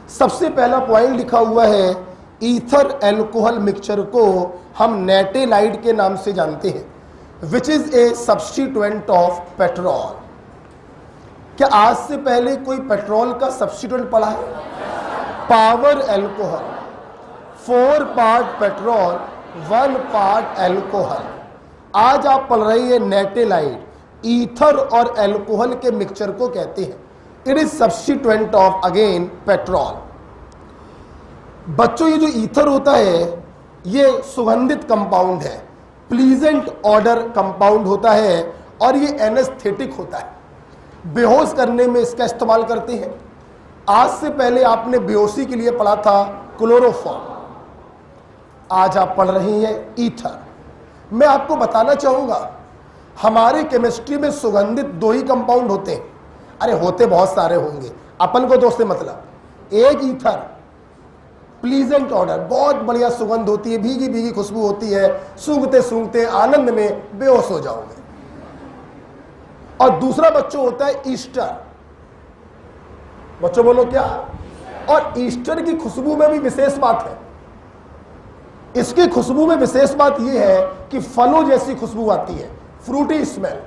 सबसे पहला पॉइंट लिखा हुआ है, ईथर एल्कोहल मिक्सचर को हम नेटेलाइट के नाम से जानते हैं, which is a substituent of petrol. क्या आज से पहले कोई पेट्रोल का सब्स्टिट्यूएंट पढ़ा है? Power alcohol, 4 part petrol 1 part alcohol. आज आप पढ़ रही है नेटेलाइट। ईथर और एल्कोहल के मिक्सचर को कहते हैं, it is substituent of again petrol. बच्चों ये जो ईथर होता है ये सुगंधित कंपाउंड है, प्लीजेंट ऑडर कंपाउंड होता है और ये एनेस्थेटिक होता है, बेहोश करने में इसका इस्तेमाल करते हैं। आज से पहले आपने बेहोशी के लिए पढ़ा था क्लोरोफॉर्म, आज आप पढ़ रही हैं ईथर। मैं आपको बताना चाहूंगा हमारे केमिस्ट्री में सुगंधित 2 ही कंपाउंड होते हैं। अरे होते बहुत सारे होंगे, अपन को दोस्त मतलब एक ईथर प्लीजेंट ऑर्डर, बहुत बढ़िया सुगंध होती है, भीगी भीगी खुशबू होती है, सूंघते सूंघते आनंद में बेहोश हो जाओगे। और दूसरा बच्चों होता है ईस्टर। बच्चों बोलो क्या? और ईस्टर की खुशबू में भी विशेष बात है। इसकी खुशबू में विशेष बात यह है कि फलों जैसी खुशबू आती है, फ्रूटी स्मेल।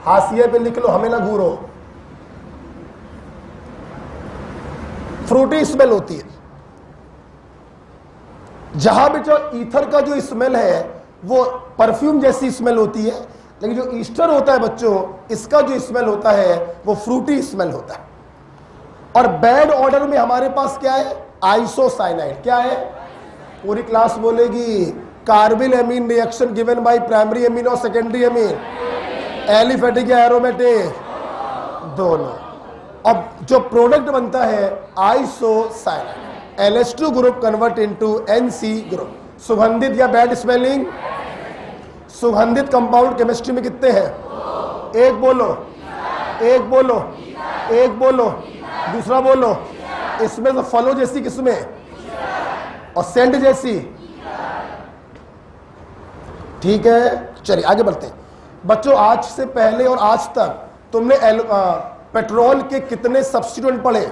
हाशिए पे लिख लो, हमें ना घूरो, फ्रूटी स्मेल होती है। जहां भी जो ईथर का जो स्मेल है वो परफ्यूम जैसी स्मेल होती है, लेकिन जो ईस्टर होता है बच्चों, इसका जो स्मेल होता है वो फ्रूटी स्मेल होता है। और बैड ऑर्डर में हमारे पास क्या है? आइसोसाइनाइड। क्या है? पूरी क्लास बोलेगी, carbyl amine reaction given by primary amine और सेकेंडरी एमीन, एलिफेटिक या एरोमेटिक, दोनों। अब जो प्रोडक्ट बनता है isocyanide, LH2 group convert into NC group. सुगंधित या बैड स्मेलिंग? सुगंधित कंपाउंड केमिस्ट्री में कितने हैं? एक बोलो, एक बोलो, एक बोलो, दूसरा बोलो। इसमें तो फलों जैसी किस्में और सेंट जैसी। ठीक है, चलिए आगे बढ़ते हैं। बच्चों आज से पहले और आज तक तुमने पेट्रोल के कितने सब्स्टिट्यूएंट पढ़े?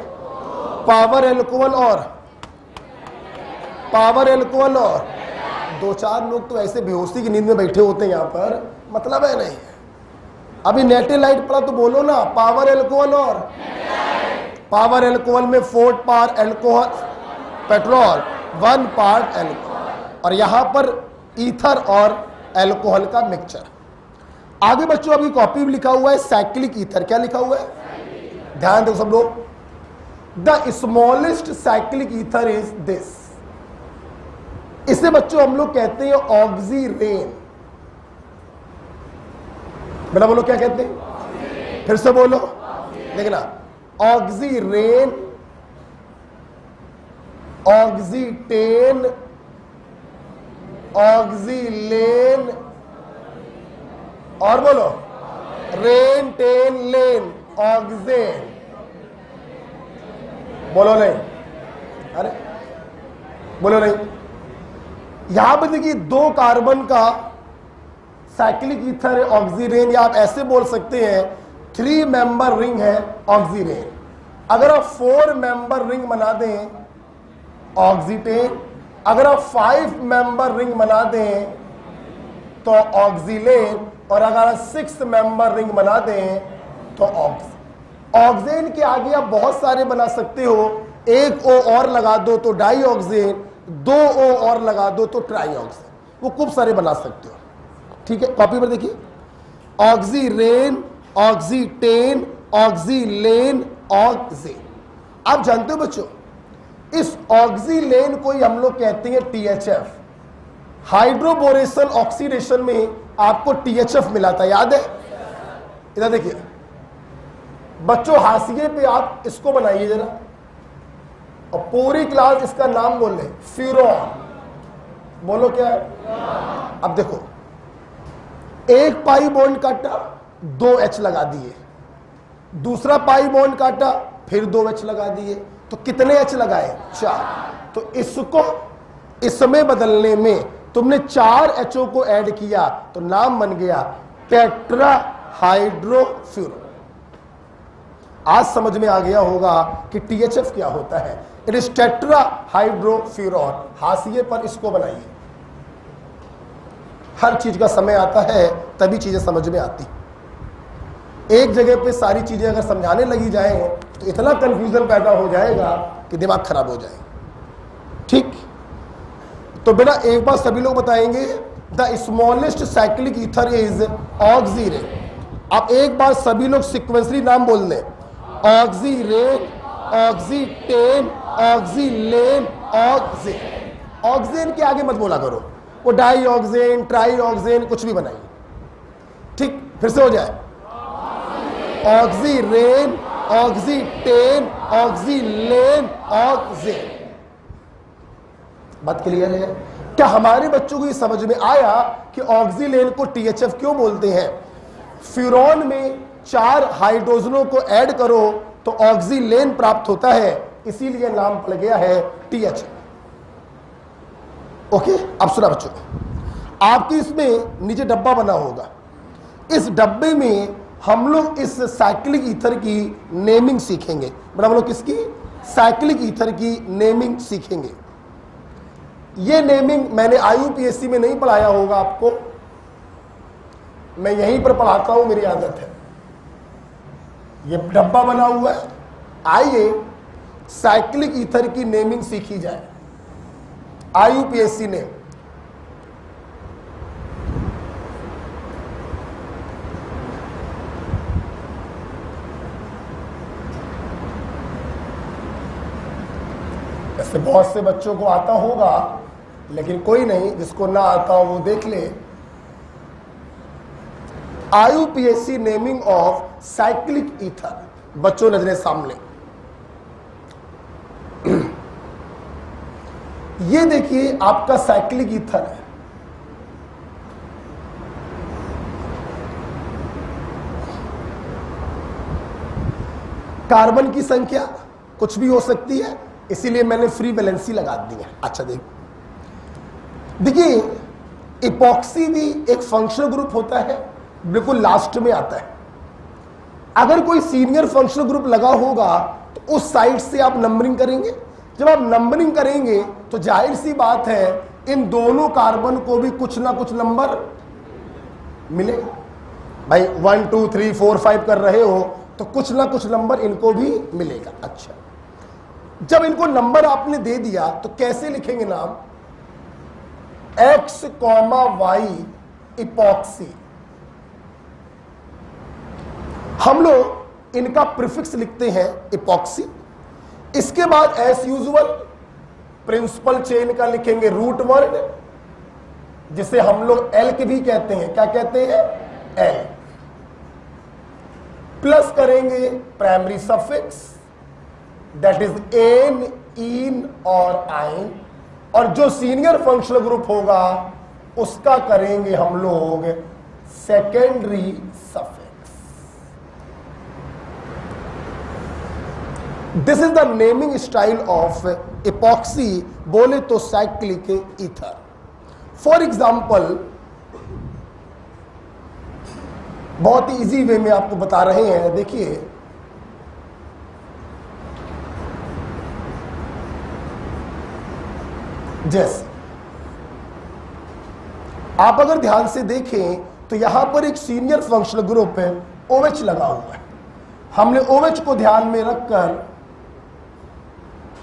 पावर एल्कोहल और पावर एल्कोहल और 2-4 लोग तो ऐसे बेहोशी की नींद में बैठे होते हैं यहाँ पर, मतलब है नहीं। अभी नेटेलाइट पढ़ा तो बोलो ना, पावर एल्कोहल और पावर एल्कोहल में 4 part alcohol petrol 1 part alcohol, और यहां पर ईथर और एल्कोहल का मिक्सचर। आगे बच्चों अभी कॉपी में लिखा हुआ है साइक्लिक ईथर। क्या लिखा हुआ है? ध्यान दो सब लोग। The smallest cyclic ether is this. इसे बच्चों हम लोग कहते हैं ऑक्सीरेन। बेटा बोलो क्या कहते हैं? फिर से बोलो, देखना, ऑक्सीरेन, ऑक्सीटेन, ऑक्सीलेन, और बोलो रेन टेन लेन, ऑक्सेन। बोलो नहीं, अरे बोलो नहीं। यहां पर देखिए 2 कार्बन का साइक्लिक ईथर है ऑक्सीरेन, या आप ऐसे बोल सकते हैं 3 मेंबर रिंग है ऑक्सीरेन। अगर आप 4 मेंबर रिंग बना दें ऑक्सीटेन, अगर आप 5 मेंबर रिंग बना दें तो ऑक्सीलेन, और अगर 6 मेंबर रिंग बना दें तो ऑक्सेन के आगे आप बहुत सारे बना सकते हो। 1 O और लगा दो तो डाई ऑक्सेन, 2 O और लगा दो तो ट्राई ऑक्सेन, वो खूब सारे बना सकते हो। ठीक है, कॉपी पर देखिए, ऑक्सीरेन, ऑक्सीटेन, ऑक्सीलेन, ऑक्सेन। आप जानते हो बच्चों, इस ऑक्सीलेन को ही हम लोग कहते हैं THF। हाइड्रोबोरेशन ऑक्सीडेशन में आपको THF मिला था, याद है? इधर देखिए बच्चों, हाशिए पे आप इसको बनाइए जरा, और पूरी क्लास इसका नाम बोल ले, फ्यूरॉन। बोलो क्या है? अब देखो, 1 पाई बॉन्ड काटा, 2 H लगा दिए, दूसरा पाई बॉन्ड काटा, फिर 2 H लगा दिए, तो कितने H लगाए? 4। तो इसको इसमें बदलने में तुमने 4 HO को ऐड किया तो नाम बन गया टेट्रा हाइड्रोफ्यूरो। आज समझ में आ गया होगा कि THF क्या होता है। It is tetrahydrofuran. हाशिए पर इसको बनाइए। हर चीज का समय आता है तभी चीजें समझ में आती। एक जगह पे सारी चीजें अगर समझाने लगी जाए तो इतना कंफ्यूजन पैदा हो जाएगा कि दिमाग खराब हो जाएगा। ठीक, तो बेटा एक बार सभी लोग बताएंगे, the smallest cyclic ether is oxirane. अब एक बार सभी लोग सिक्वेंसली नाम बोल दें, oxirane, oxetane, oxolane, oxane. Oxygen के आगे मत बोला करो, वो डाई ऑक्सीजन, ट्राई ऑक्सीजन कुछ भी बनाइए। ठीक, फिर से हो जाए, ऑक्सीरेन, ऑक्सीटेन, ऑक्सीलेन, ऑक्सीन। बात क्लियर है? क्या हमारे बच्चों को ये समझ में आया कि ऑक्सीलेन को THF क्यों बोलते हैं? फ्यूरॉन में 4 हाइड्रोजनों को ऐड करो तो ऑक्सीलेन प्राप्त होता है, इसीलिए नाम पड़ गया है THF। ओके, अब सुना बच्चों, आपके इसमें नीचे डब्बा बना होगा। इस डब्बे में हम लोग इस साइक्लिक ईथर की नेमिंग सीखेंगे। बड़ा हम लोग किसकी? साइक्लिक ईथर की नेमिंग सीखेंगे। ये नेमिंग मैंने IUPAC में नहीं पढ़ाया होगा आपको, मैं यहीं पर पढ़ाता हूं, मेरी आदत है। ये डब्बा बना हुआ है, आइए साइक्लिक ईथर की नेमिंग सीखी जाए। IUPAC ने ऐसे बहुत से बच्चों को आता होगा, लेकिन कोई नहीं, जिसको ना आता हो वो देख ले। IUPAC naming of cyclic ether, बच्चों नजरें सामने। ये देखिए आपका साइक्लिक ईथर है। कार्बन की संख्या कुछ भी हो सकती है, इसीलिए मैंने फ्री वैलेंसी लगा दी है। अच्छा देखिए इपॉक्सी भी एक फंक्शनल ग्रुप होता है, बिल्कुल लास्ट में आता है। अगर कोई सीनियर फंक्शनल ग्रुप लगा होगा तो उस साइड से आप नंबरिंग करेंगे। जब आप नंबरिंग करेंगे तो जाहिर सी बात है इन दोनों कार्बन को भी कुछ ना कुछ नंबर मिलेगा। भाई 1 2 3 4 5 कर रहे हो तो कुछ ना कुछ नंबर इनको भी मिलेगा। अच्छा, जब इनको नंबर आपने दे दिया तो कैसे लिखेंगे नाम? X, Y epoxy. हम लोग इनका प्रीफिक्स लिखते हैं इपॉक्सी। इसके बाद एस यूजुअल प्रिंसिपल चेन का लिखेंगे रूट वर्ड, जिसे हम लोग एल्क भी कहते हैं। क्या कहते हैं? एल। प्लस करेंगे primary suffix, that is ane, ene और आइन। और जो सीनियर फंक्शनल ग्रुप होगा उसका करेंगे हम लोग secondary suffix. This is the naming style of epoxy, बोले तो साइक्लिक ईथर। फॉर एग्जाम्पल, बहुत ही इजी वे में आपको बता रहे हैं। देखिए जैसे आप अगर ध्यान से देखें तो यहां पर एक सीनियर फंक्शनल ग्रुप है OH लगा हुआ है। हमने OH को ध्यान में रखकर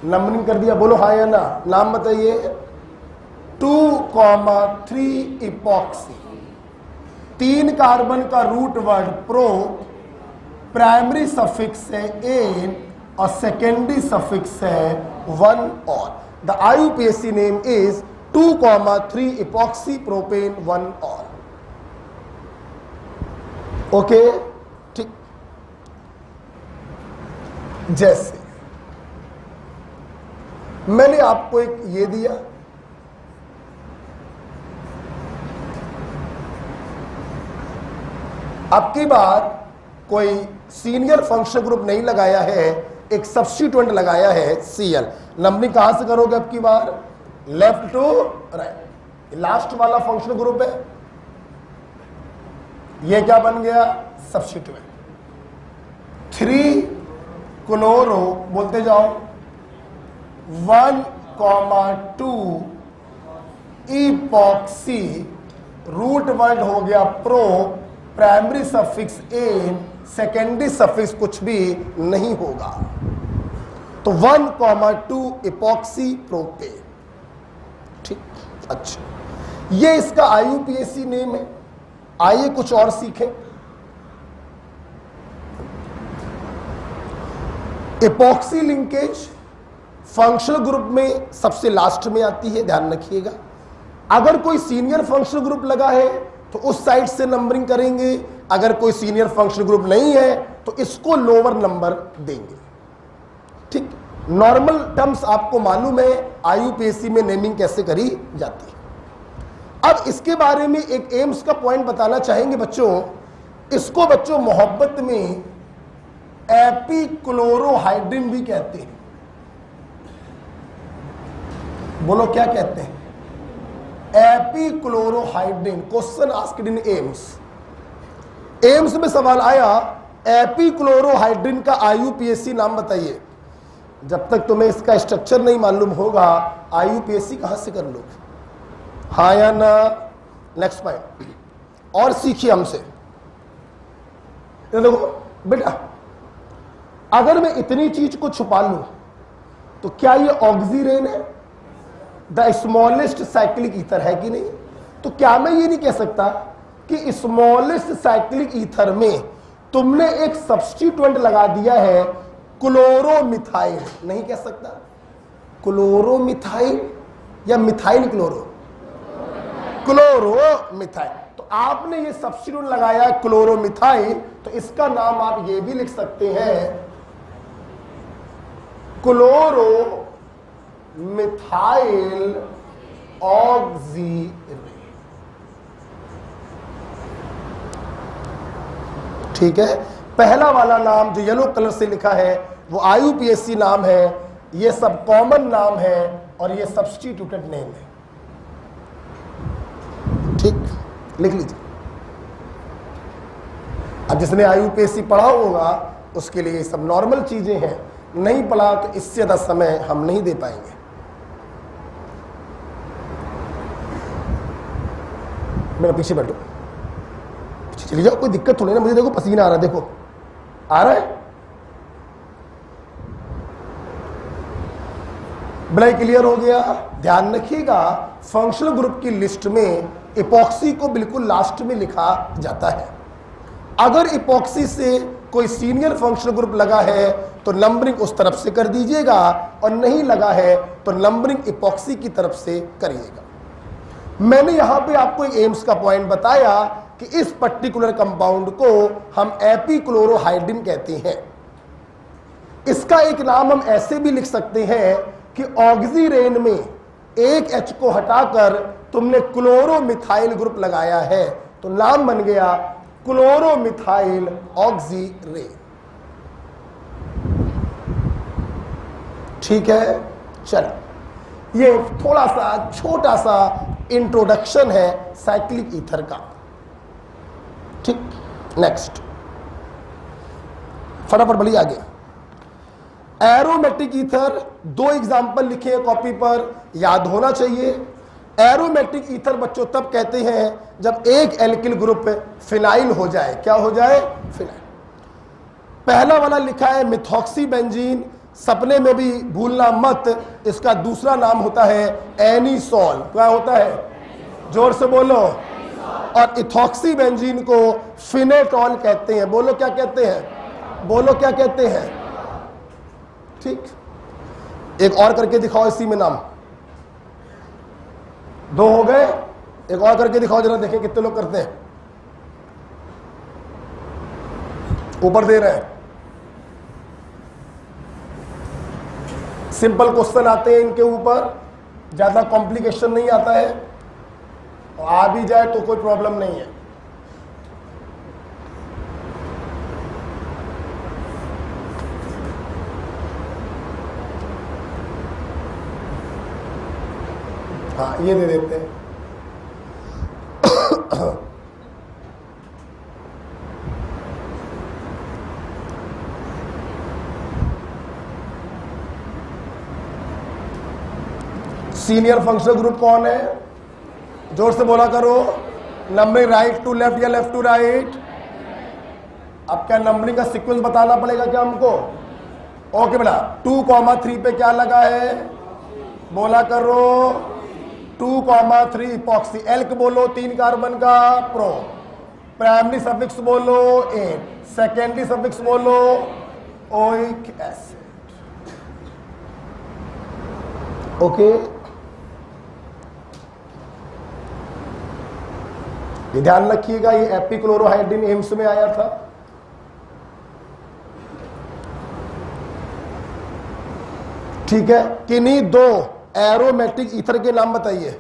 नंबरिंग कर दिया। बोलो हाँ या ना, नाम बताइए। 2,3 इपॉक्सी। 3 कार्बन का root word pro, primary suffix है एन और सेकेंडरी सफिक्स है 1 और। The IUPAC name is 2,3 epoxy propane 1 all. Okay, ठीक। जैसे मैंने आपको एक ये दिया, अब की बार कोई सीनियर फंक्शनल ग्रुप नहीं लगाया है, एक सब्स्टिट्यूएंट लगाया है Cl। नंबरिंग कहां से करोगे अब की बार? Left to right. लास्ट वाला फंक्शनल ग्रुप है, ये क्या बन गया? सब्स्टिट्यूएंट। 3 क्लोरो, बोलते जाओ, 1,2 इपॉक्सी, रूट वर्ड हो गया प्रो, प्राइमरी सफिक्स एन, सेकेंडरी सफिक्स कुछ भी नहीं होगा। तो 1,2 इपॉक्सी प्रोपेन। ठीक, अच्छा, ये इसका IUPAC नेम है। आइए कुछ और सीखें। इपॉक्सी लिंकेज फंक्शनल ग्रुप में सबसे लास्ट में आती है, ध्यान रखिएगा। अगर कोई सीनियर फंक्शनल ग्रुप लगा है तो उस साइड से नंबरिंग करेंगे, अगर कोई सीनियर फंक्शनल ग्रुप नहीं है तो इसको लोअर नंबर देंगे। ठीक, नॉर्मल टर्म्स आपको मालूम है IUPAC में नेमिंग कैसे करी जाती है। अब इसके बारे में एक एम्स का पॉइंट बताना चाहेंगे बच्चों। इसको बच्चों मोहब्बत में एपीक्लोरोहाइड्रिन भी कहते हैं। बोलो क्या कहते हैं? Epichlorohydrin. Question asked in AIIMS. AIIMS में सवाल आया एपीक्लोरोहाइड्रिन का IUPAC नाम बताइए। जब तक तुम्हें इसका स्ट्रक्चर नहीं मालूम होगा IUPAC कहां से कर लोगे? हाँ या ना? नेक्स्ट पॉइंट और सीखिए हमसे। देखो बेटा, अगर मैं इतनी चीज को छुपा लूं तो क्या ये ऑक्सीरेन है? द स्मॉलेस्ट साइक्लिक ईथर है कि नहीं? तो क्या मैं ये नहीं कह सकता कि स्मॉलेस्ट साइक्लिक ईथर में तुमने एक सब्स्टिट्यूएंट लगा दिया है क्लोरोमिथाइल? नहीं कह सकता। क्लोरोमिथाइल या मिथाइल क्लोरो? क्लोरोमिथाइल। तो आपने ये सब्स्टिट्यूएंट लगाया क्लोरोमिथाइल, तो इसका नाम आप ये भी लिख सकते हैं क्लोरो मिथाइल ऑक्सीरेन। ठीक है, पहला वाला नाम जो येलो कलर से लिखा है वो IUPAC नाम है, ये सब कॉमन नाम है और ये सब्स्टिट्यूटेड नेम है। ठीक, लिख लीजिए। अब जिसने IUPAC पढ़ा होगा उसके लिए सब नॉर्मल चीजें हैं, नहीं पढ़ा तो इससे ज्यादा समय हम नहीं दे पाएंगे। मेरा पीछे बैठो, पीछे चली जाओ, कोई दिक्कत थोड़ी ना। मुझे देखो पसीना आ रहा है, देखो आ रहा है। ब्लैक क्लियर हो गया। ध्यान रखिएगा फंक्शनल ग्रुप की लिस्ट में इपॉक्सी को बिल्कुल लास्ट में लिखा जाता है। अगर इपॉक्सी से कोई सीनियर फंक्शनल ग्रुप लगा है तो नंबरिंग उस तरफ से कर दीजिएगा, और नहीं लगा है तो नंबरिंग इपॉक्सी की तरफ से करिएगा। मैंने यहां पे आपको एक एम्स का पॉइंट बताया कि इस पर्टिकुलर कंपाउंड को हम एपीक्लोरोहाइड्रिन कहते हैं। इसका एक नाम हम ऐसे भी लिख सकते हैं कि ऑक्सीरेन में एक H को हटाकर तुमने क्लोरोमिथाइल ग्रुप लगाया है, तो नाम बन गया क्लोरोमिथाइल ऑक्सीरेन। ठीक है, चलो ये थोड़ा सा छोटा सा इंट्रोडक्शन है साइक्लिक ईथर का। ठीक, नेक्स्ट फटाफट बढ़िए आगे। एरोमेटिक ईथर, दो एग्जाम्पल लिखे हैं कॉपी पर, याद होना चाहिए। एरोमेटिक ईथर बच्चों तब कहते हैं जब एक एल्किल ग्रुप फिनाइल हो जाए। क्या हो जाए? फिनाइल। पहला वाला लिखा है मिथॉक्सी बेंजीन, सपने में भी भूलना मत, इसका दूसरा नाम होता है एनीसॉल। क्या होता है? जोर से बोलो। और इथॉक्सी बेंजीन को फिनेटॉल कहते हैं। बोलो क्या कहते हैं? बोलो क्या कहते हैं? ठीक, एक और करके दिखाओ इसी में नाम। दो हो गए, एक और करके दिखाओ जरा, देखें कितने लोग करते हैं। ऊपर दे रहे हैं। सिंपल क्वेश्चन आते हैं इनके ऊपर, ज्यादा कॉम्प्लिकेशन नहीं आता है, और आ भी जाए तो कोई प्रॉब्लम नहीं है। हाँ, ये दे देते हैं। सीनियर फंक्शनल ग्रुप कौन है? जोर से बोला करो। नंबरिंग राइट टू लेफ्ट या लेफ्ट टू राइट? अब क्या नंबरिंग का सीक्वेंस बताना पड़ेगा क्या हमको? ओके बेटा, 2,3 पे क्या लगा है? बोला करो 2,3 इपॉक्सी। एल्क बोलो 3 कार्बन का प्रो। प्राइमरी सफिक्स बोलो एन, सेकेंडरी सफिक्स बोलो ओइक एसिड। ओके, ये ध्यान रखिएगा, ये एपिक्लोरोहाइड्रिन एम्स में आया था। ठीक है, किन्हीं 2 एरोमेटिक ईथर के नाम बताइए।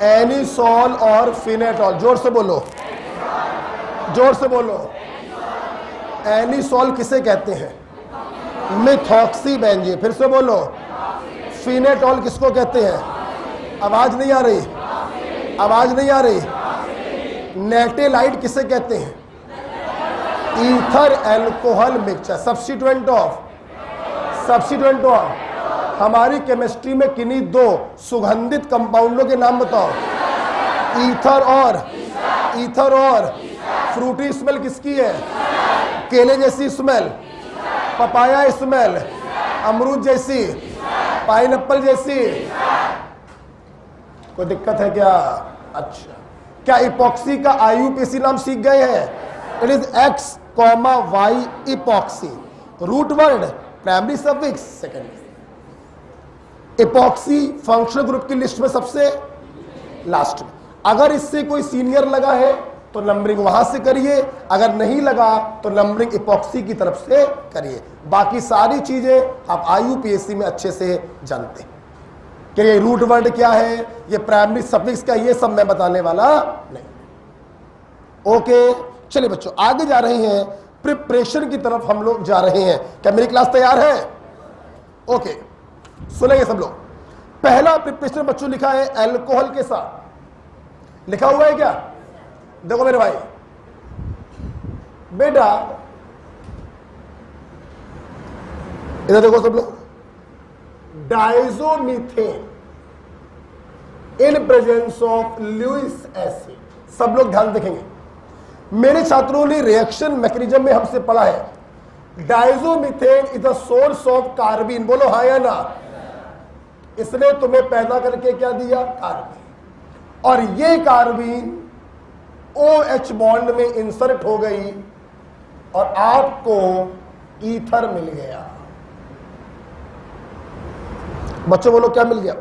एनिसोल और फिनेटॉल। जोर से बोलो, जोर से बोलो। एनिसोल किसे कहते हैं? Methoxy benzene. फिर से बोलो, फिनेटॉल किसको कहते हैं? आवाज नहीं आ रही, आवाज नहीं आ रही। नेटेलाइट किसे कहते हैं? Ether alcohol mixture, substituent of, substituent of. हमारी केमिस्ट्री में किन्हीं 2 सुगंधित कंपाउंडों के नाम बताओ। ईथर और, ईथर और। फ्रूटी स्मेल किसकी है? केले जैसी स्मेल, पपाया स्मेल, अमरूद जैसी, पाइनएप्पल जैसी। कोई दिक्कत है क्या? अच्छा, क्या इपॉक्सी का आईयूपीएसी नाम सीख गए हैं? It is X comma Y epoxy. Root word primary suffix secondary. Epoxy functional group की लिस्ट में सबसे लास्ट में। अगर इससे कोई सीनियर लगा है तो नंबरिंग वहां से करिए, अगर नहीं लगा तो नंबरिंग इपॉक्सी की तरफ से करिए। बाकी सारी चीजें आप आईयूपीएसी में अच्छे से जानते हैं कि ये रूट वर्ड क्या है, ये प्राइमरी सफिक्स का, ये सब मैं बताने वाला नहीं। ओके, चलिए बच्चों आगे जा रहे हैं, प्रिपरेशन की तरफ हम लोग जा रहे हैं। क्या मेरी क्लास तैयार है? ओके, सुनेंगे सब लोग। पहला प्रिपरेशन बच्चों लिखा है अल्कोहल के साथ। लिखा हुआ है क्या? देखो मेरे भाई, बेटा इधर देखो सब लोग। Diazomethane in presence of Lewis acid. सब लोग ध्यान देखेंगे। मेरे छात्रों ने रिएक्शन मैकेनिज्म में हमसे पढ़ा है diazomethane is the source of carbene. बोलो हाँ या ना? इसने तुम्हें पैदा करके क्या दिया? कार्बीन। और ये कार्बीन OH बॉन्ड में इंसर्ट हो गई और आपको ईथर मिल गया। बच्चों बोलो क्या मिल गया?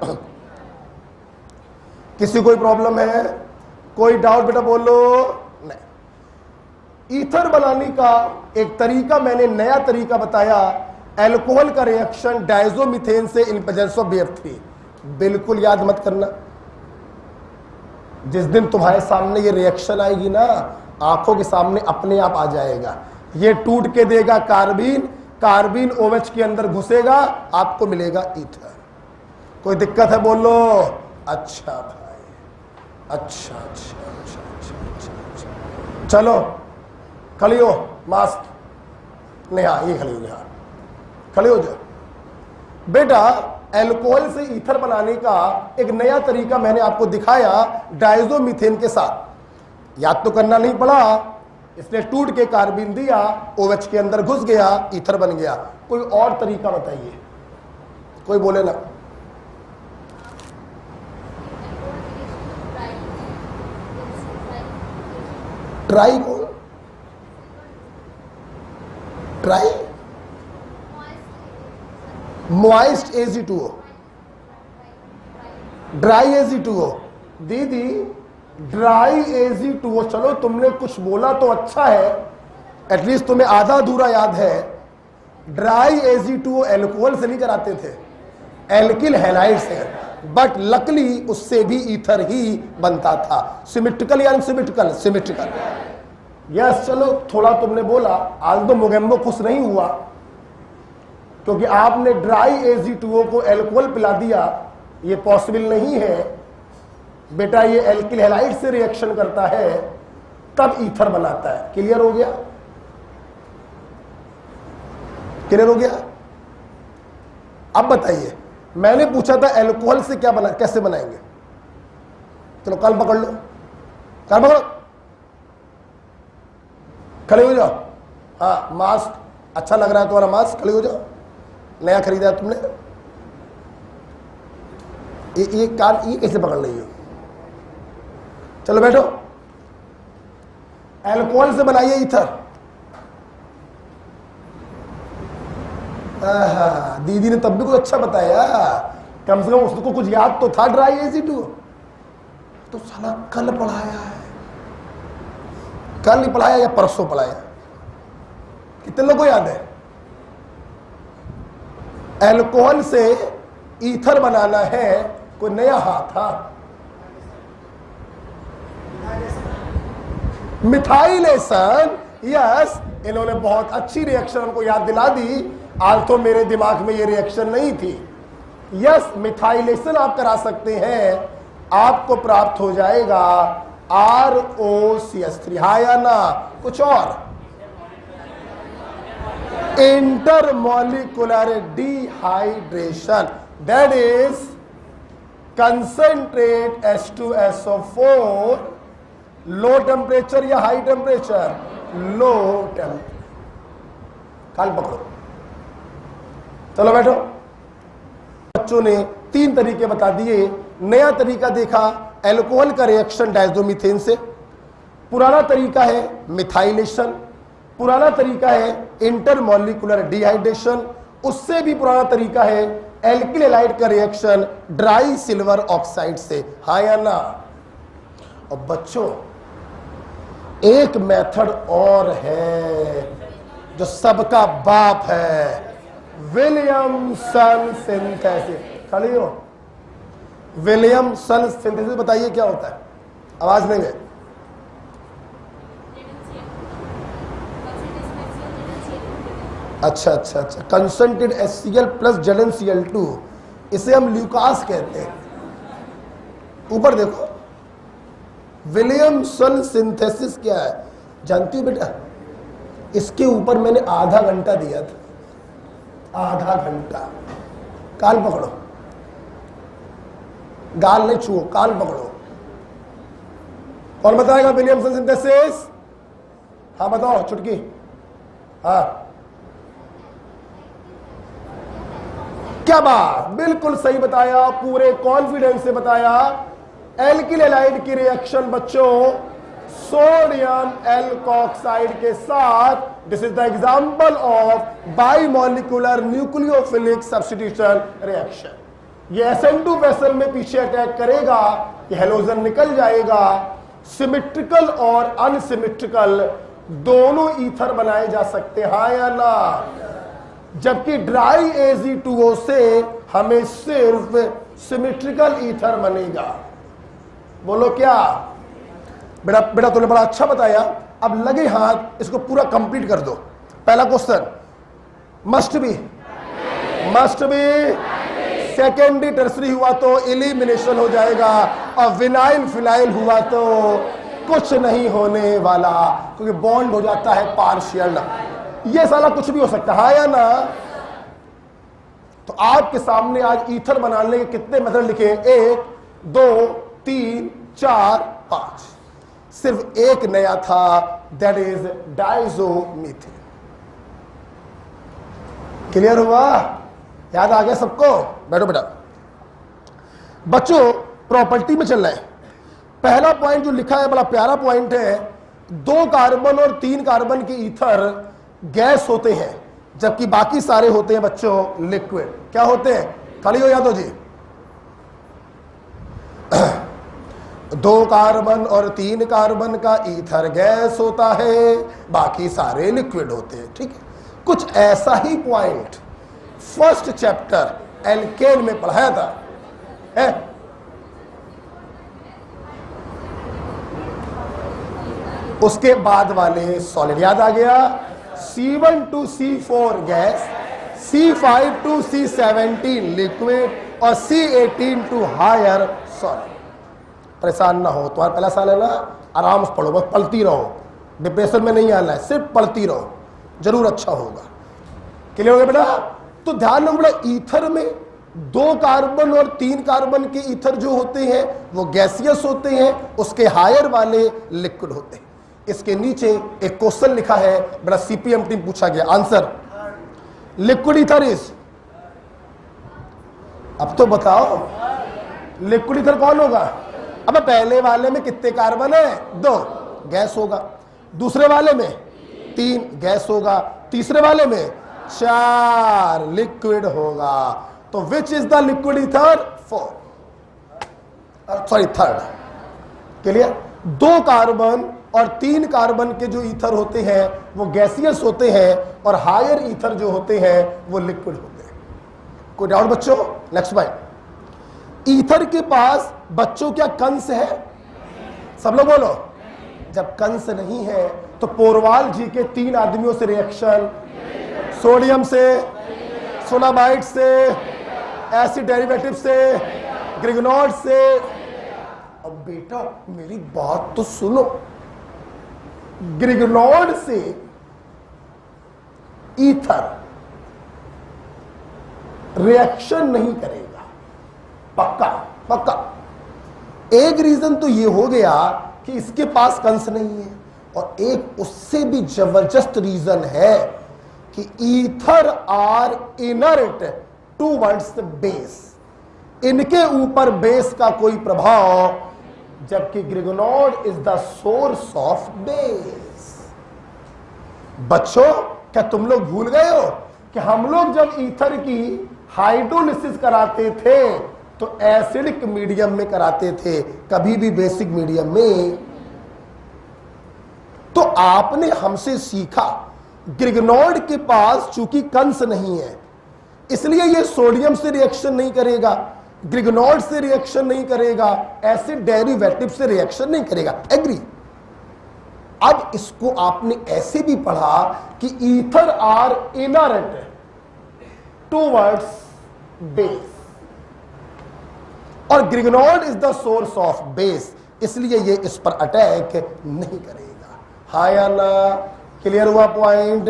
किसी कोई प्रॉब्लम है? कोई डाउट बेटा बोलो? नहीं। ईथर बनाने का एक तरीका मैंने नया तरीका बताया, अल्कोहल का रिएक्शन डाइजोमीथेन से इन प्रेजेंस ऑफ BF3। बिल्कुल याद मत करना। जिस दिन तुम्हारे सामने ये रिएक्शन आएगी ना, आंखों के सामने अपने आप आ जाएगा। ये टूट के देगा कार्बीन, कार्बीन OH के अंदर घुसेगा, आपको मिलेगा ईथर। कोई दिक्कत है बोलो? अच्छा भाई, अच्छा अच्छा अच्छा अच्छा अच्छा, अच्छा। चलो खड़ी हो, मास्क नहीं, हाँ ये खड़ी हो, हाँ खड़े हो जाओ। बेटा अल्कोहल से ईथर बनाने का एक नया तरीका मैंने आपको दिखाया डाइजोमीथेन के साथ। याद तो करना नहीं पड़ा, इसने टूट के कार्बन दिया, OH के अंदर घुस गया, ईथर बन गया। कोई और तरीका बताइए, कोई बोले ना। ट्राई कौन? Try moist AgO2, dry AgO2। दीदी ड्राई AgO2, चलो तुमने कुछ बोला तो अच्छा है, एटलीस्ट तुम्हें आधा अधूरा याद है। ड्राई AgO2 अल्कोहल से नहीं कराते थे, एल्किल हैलाइड से, बट लकली उससे भी ईथर ही बनता था। सिमेट्रिकल या अनसिमेट्रिकल? सिमेट्रिकल। यस, चलो थोड़ा तुमने बोला। आज तो मोगेम्बो खुश नहीं हुआ क्योंकि आपने ड्राई AgO2 को अल्कोहल पिला दिया। ये पॉसिबल नहीं है बेटा, ये एल्किल हैलाइड से रिएक्शन करता है तब ईथर बनाता है। क्लियर हो गया? क्लियर हो गया? अब बताइए मैंने पूछा था एल्कोहल से क्या बना, कैसे बनाएंगे? चलो कान पकड़ लो, कान पकड़ो, खड़े हो जाओ। हाँ, मास्क अच्छा लग रहा है तुम्हारा मास्क, खड़े हो जाओ। नया खरीदा है तुमने, ये कान ये कैसे पकड़ रही हो? चलो बैठो। एल्कोहल से बनाइए ईथर। दीदी ने तब भी कुछ अच्छा बताया, कम से कम उसको कुछ याद तो था। ड्राई AC2 तो साला कल पढ़ाया है, कल नहीं पढ़ाया या परसों पढ़ाया? कितने लोगों को याद है? एल्कोहल से ईथर बनाना है, कोई नया हाथ था? Methylation, yes. इन्होंने बहुत अच्छी रिएक्शन हमको याद दिला दी, आज तो मेरे दिमाग में ये रिएक्शन नहीं थी। यस, मिथाइलेशन आप करा सकते हैं, आपको प्राप्त हो जाएगा ROCH3। हाँ या ना? कुछ और? Intermolecular dehydration, that is concentrate H2SO4, low temperature या हाई टेम्परेचर? Low temperature. कान पकड़ो, चलो बैठो। बच्चों ने 3 तरीके बता दिए। नया तरीका देखा एल्कोहल का रिएक्शन डायजोमीथेन से, पुराना तरीका है मिथाइलेशन, पुराना तरीका है इंटरमॉलिक्यूलर डिहाइड्रेशन, उससे भी पुराना तरीका है एल्किल हैलाइड का रिएक्शन ड्राई सिल्वर ऑक्साइड से। हाँ या ना? और बच्चों एक मेथड और है जो सबका बाप है, विलियमसन सिंथेसिस। खड़ी हो। विलियमसन सिंथेसिस बताइए क्या होता है? आवाज नहीं है। अच्छा अच्छा अच्छा, कंसंट्रेटेड HCl प्लस ZnCl2, इसे हम ल्यूकास कहते हैं। ऊपर देखो, विलियमसन सिंथेसिस क्या है जानती हो बेटा? इसके ऊपर मैंने आधा घंटा दिया था, आधा घंटा। कान पकड़ो, गाल नहीं छुओ, कान पकड़ो। कौन बताएगा विलियमसन सिंथेसिस? हाँ बताओ, चुटकी। हाँ, क्या बात, बिल्कुल सही बताया, पूरे कॉन्फिडेंस से बताया। एल्किल हैलाइड की रिएक्शन बच्चों सोडियम एल्कोक्साइड के साथ, this is the example of bimolecular nucleophilic substitution reaction. ये SN2 वेसल में पीछे अटैक करेगा, ये हेलोजन निकल जाएगा। सिमेट्रिकल और अनसिमेट्रिकल दोनों ईथर बनाए जा सकते हैं, हाँ या ना? जबकि ड्राई AgO से हमें सिर्फ सिमेट्रिकल ईथर बनेगा। बोलो क्या? बेटा बेटा तूने बड़ा अच्छा बताया। अब लगे हाथ, इसको पूरा कंप्लीट कर दो। पहला question, must be, must be. Secondary tertiary हुआ तो एलिमिनेशन हो जाएगा, और विनाइल फिनाइल हुआ तो कुछ नहीं होने वाला, क्योंकि बॉन्ड हो जाता है पार्शियल। ये साला कुछ भी हो सकता है, हाँ या ना? तो आपके सामने आज ईथर बनाने के कितने मेथड लिखे? 1 2 3 4 5। सिर्फ एक नया था, दैट इज डायजोमीथेन। क्लियर हुआ? याद आ गया सबको? बैठो बेटा। बच्चों प्रॉपर्टी में चल रहे हैं। पहला पॉइंट जो लिखा है बड़ा प्यारा पॉइंट है, 2 कार्बन और 3 कार्बन के ईथर गैस होते हैं, जबकि बाकी सारे होते हैं बच्चों लिक्विड। क्या होते हैं? खड़ी हो यादव जी। 2 कार्बन और 3 कार्बन का ईथर गैस होता है, बाकी सारे लिक्विड होते हैं। ठीक है, कुछ ऐसा ही पॉइंट फर्स्ट चैप्टर एल्केन में पढ़ाया था, है? उसके बाद वाले सॉलिड याद आ गया? C1 to C4 gas, C5 to C17 liquid और C18 टू हायर सॉलिड। परेशान ना हो, तुम्हारा पहला साल है ना, आराम से पढ़ो, बस पढ़ती रहो, डिप्रेशन में नहीं आना है, सिर्फ पढ़ती रहो, जरूर अच्छा होगा। क्लियर हो गया बेटा? तो ध्यान रखो बेटा, ईथर में 2 कार्बन और 3 कार्बन के ईथर जो होते हैं वो गैसियस होते हैं, उसके हायर वाले लिक्विड होते हैं। इसके नीचे एक क्वेश्चन लिखा है, बड़ा सीपीएम टीम पूछा गया, आंसर लिक्विड ईथर इज, अब तो बताओ लिक्विड ईथर कौन होगा? अब पहले वाले में कितने कार्बन है? 2, गैस होगा। दूसरे वाले में 3, गैस होगा। तीसरे वाले में 4, लिक्विड होगा। तो which is the liquid ether? 4, sorry 3rd। Clear? 2 carbon और 3 कार्बन के जो ईथर होते हैं वो गैसियस होते हैं और हायर ईथर जो होते हैं वो लिक्विड होते हैं। कोई डाउट बच्चों? Next bite. ईथर के पास बच्चों क्या कंस है? सब लोग बोलो। जब कंस नहीं है तो पोरवाल जी के 3 आदमियों से रिएक्शन, सोडियम से, सोनामाइड से, एसिड डेरिवेटिव से, ग्रिगनॉड से। अब बेटा मेरी बात तो सुनो, ग्रिगनॉड से ईथर रिएक्शन नहीं करेगा, पक्का पक्का। एक रीजन तो ये हो गया कि इसके पास कंस नहीं है, और एक उससे भी जबरदस्त रीजन है कि ether are inert towards base, इनके ऊपर बेस का कोई प्रभाव, जबकि Grignard is the source of base. बच्चों क्या तुम लोग भूल गए हो कि हम लोग जब ईथर की हाइड्रोलिसिस कराते थे तो एसिडिक मीडियम में कराते थे, कभी भी बेसिक मीडियम में। तो आपने हमसे सीखा ग्रिगनॉड के पास चूंकि कंस नहीं है इसलिए ये सोडियम से रिएक्शन नहीं करेगा, ग्रिगनॉड से रिएक्शन नहीं करेगा, एसिड डेरिवेटिव से रिएक्शन नहीं करेगा। एग्री? अब इसको आपने ऐसे भी पढ़ा कि ether are inert towards base और Grignard is the source of base, इसलिए ये इस पर अटैक नहीं करेगा। हाँ या ना? क्लियर हुआ पॉइंट?